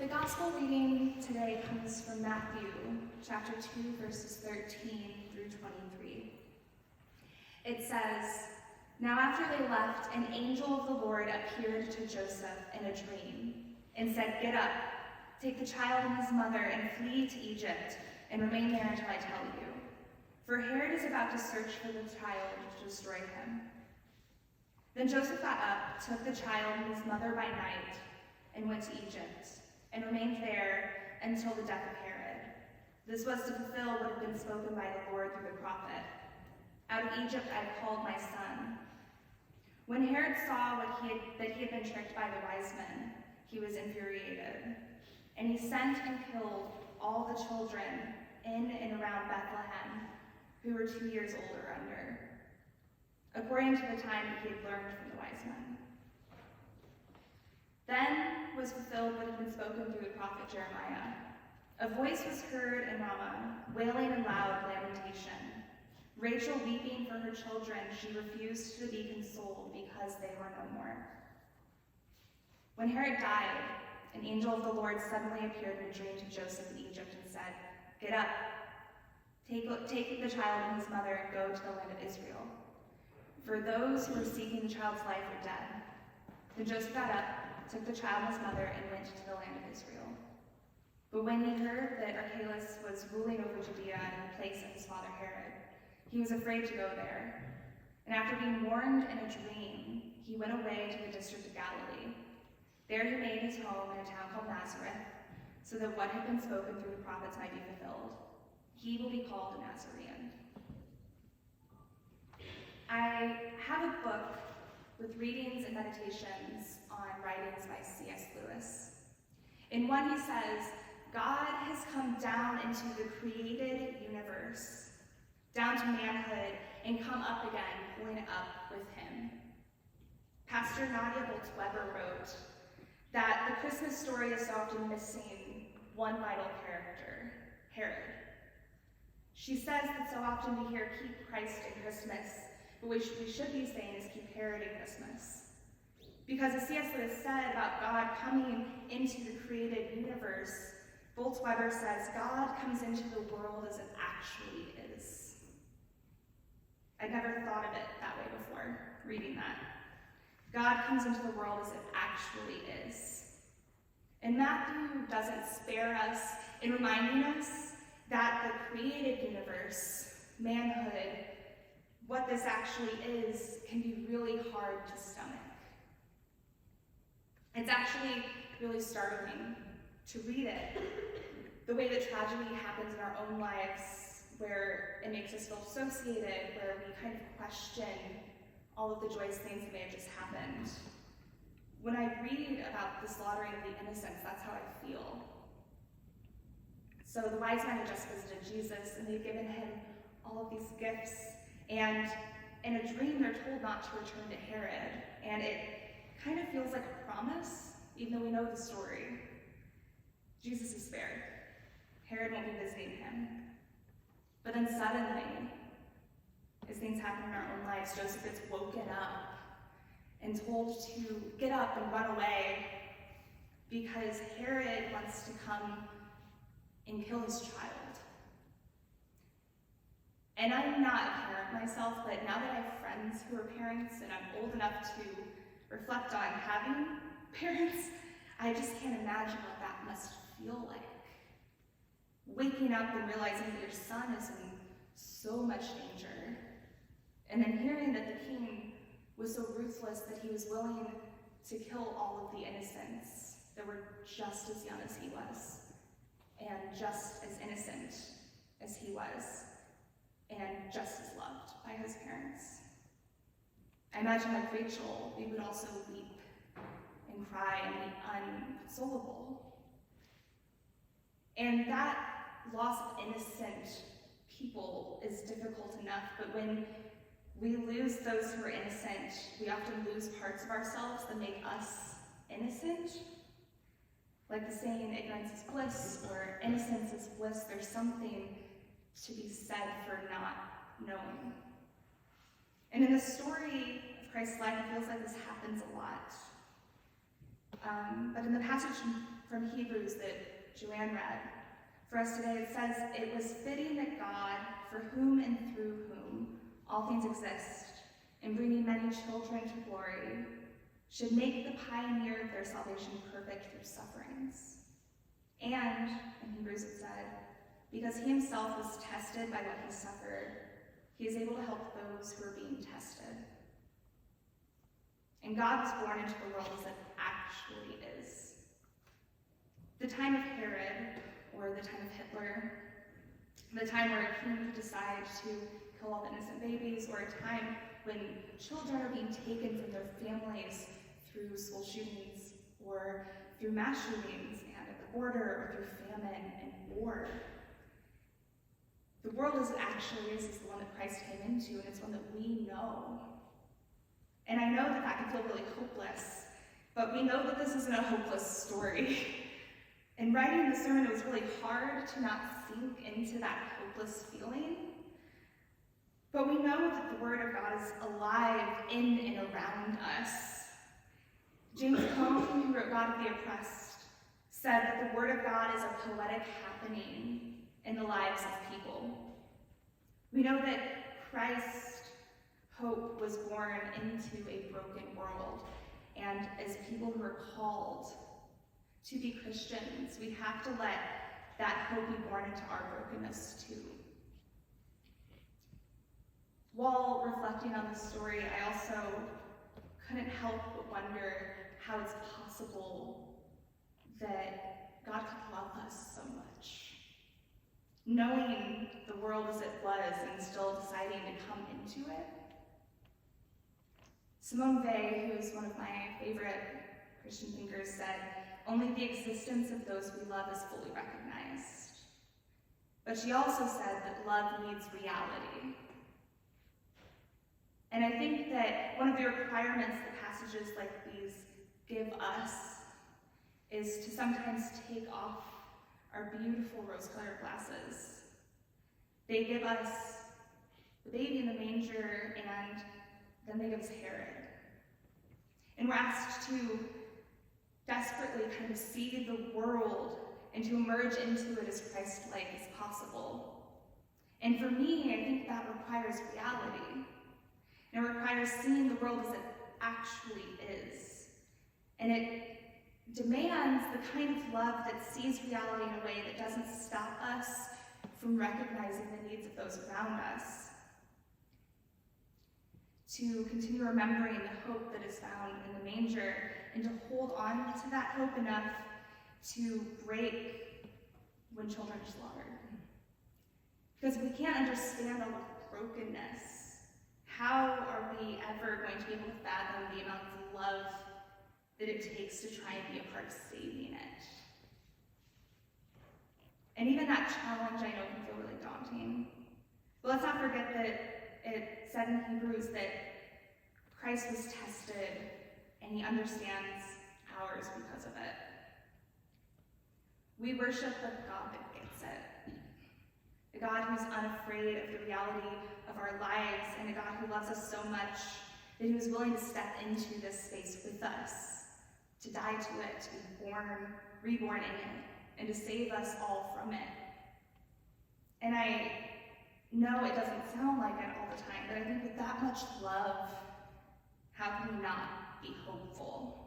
The gospel reading today comes from Matthew chapter 2, verses 13 through 23. It says, "Now after they left, an angel of the Lord appeared to Joseph in a dream and said, 'Get up, take the child and his mother and flee to Egypt and remain there until I tell you. For Herod is about to search for the child to destroy him.' Then Joseph got up, took the child and his mother by night, and went to Egypt, and remained there until the death of Herod. This was to fulfill what had been spoken by the Lord through the prophet. 'Out of Egypt I have called my son.' When Herod saw that he had been tricked by the wise men, he was infuriated, and he sent and killed all the children in and around Bethlehem who were 2 years old or under, according to the time that he had learned from the wise men. Then was fulfilled what had been spoken through the prophet Jeremiah. A voice was heard in Ramah, wailing in loud lamentation. Rachel weeping for her children, she refused to be consoled because they were no more. When Herod died, an angel of the Lord suddenly appeared in a dream to Joseph in Egypt and said, 'Get up, take the child and his mother and go to the land of Israel. For those who were seeking the child's life are dead.' Then Joseph got up, took the child and his mother, and went to the land of Israel. But when he heard that Archelaus was ruling over Judea in place of his father Herod, he was afraid to go there. And after being warned in a dream, he went away to the district of Galilee. There he made his home in a town called Nazareth, so that what had been spoken through the prophets might be fulfilled. He will be called a Nazarene." I have a book with readings and meditations on writings by C.S. Lewis. In one he says, "God has come down into the created universe, down to manhood, and come up again, pulling it up with him." Pastor Nadia Boltweber wrote that the Christmas story is so often missing one vital character, Herod. She says that so often we hear "keep Christ in Christmas," but what we should be saying is "keep Herod in Christmas." Because as C.S. Lewis said about God coming into the created universe, Boltweber says God comes into the world as it actually is. I'd never thought of it that way before, reading that. God comes into the world as it actually is. And Matthew doesn't spare us in reminding us that the created universe, manhood, what this actually is, can be really hard to stomach. It's actually really startling to read it. The way that tragedy happens in our own lives, where it makes us feel associated, where we kind of question all of the joyous things that may have just happened. When I read about the slaughtering of the innocents, that's how I feel. So the wise men had just visited Jesus, and they'd given him all of these gifts, and in a dream they're told not to return to Herod, and it kind of feels like a promise, even though we know the story. Jesus is spared. Herod won't be visiting him. But then suddenly, as things happen in our own lives, Joseph gets woken up and told to get up and run away because Herod wants to come and kill his child. And I'm not a parent myself, but now that I have friends who are parents and I'm old enough to reflect on having parents, I just can't imagine what that must feel like. Waking up and realizing that your son is in so much danger, and then hearing that the king was so ruthless that he was willing to kill all of the innocents that were just as young as he was, and just as innocent as he was, and just as loved by his parents. I imagine like Rachel, we would also weep and cry and be unconsolable. And that loss of innocent people is difficult enough, but when we lose those who are innocent, we often lose parts of ourselves that make us innocent. Like the saying, ignorance is bliss, or innocence is bliss, there's something to be said for not knowing. And in the story Christ's life, it feels like this happens a lot. But in the passage from Hebrews that Joanne read for us today. It says, "It was fitting that God, for whom and through whom all things exist, in bringing many children to glory, should make the pioneer of their salvation perfect through sufferings." And in Hebrews it said, "Because he himself was tested by what he suffered, he is able to help those who are being tested." And God was born into the world as it actually is. The time of Herod, or the time of Hitler, the time where a king could decide to kill all the innocent babies, or a time when children are being taken from their families through school shootings, or through mass shootings and at the border, or through famine and war. The world as it actually is the one that Christ came into, and it's one that we know. And I know that that can feel really hopeless, but we know that this isn't a hopeless story. In writing the sermon, it was really hard to not sink into that hopeless feeling. But we know that the Word of God is alive in and around us. James Cone, who wrote God of the Oppressed, said that the Word of God is a poetic happening in the lives of people. We know that Christ, hope, was born into a broken world, and as people who are called to be Christians, we have to let that hope be born into our brokenness too. While reflecting on this story, I also couldn't help but wonder how it's possible that God could love us so much. Knowing the world as it was and still deciding to come into it. Simone Weil, who is one of my favorite Christian thinkers, said, "Only the existence of those we love is fully recognized." But she also said that love needs reality. And I think that one of the requirements that passages like these give us is to sometimes take off our beautiful rose-colored glasses. They give us the baby in the manger, and then they give us Herod. And we're asked to desperately kind of see the world and to emerge into it as Christ-like as possible. And for me, I think that requires reality. And it requires seeing the world as it actually is. And it demands the kind of love that sees reality in a way that doesn't stop us from recognizing the needs of those around us. To continue remembering the hope that is found in the manger, and to hold on to that hope enough to break when children are slaughtered. Because if we can't understand all the brokenness, how are we ever going to be able to fathom the amount of love that it takes to try and be a part of saving it? And even that challenge, I know, can feel really daunting. But let's not forget that it said in Hebrews that Christ was tested, and he understands ours because of it. We worship a God that gets it. A God who's unafraid of the reality of our lives, and a God who loves us so much that he was willing to step into this space with us, to die to it, to be reborn in it, and to save us all from it. And I know it doesn't sound like it all the time, but I think with that much love, how can we not be hopeful?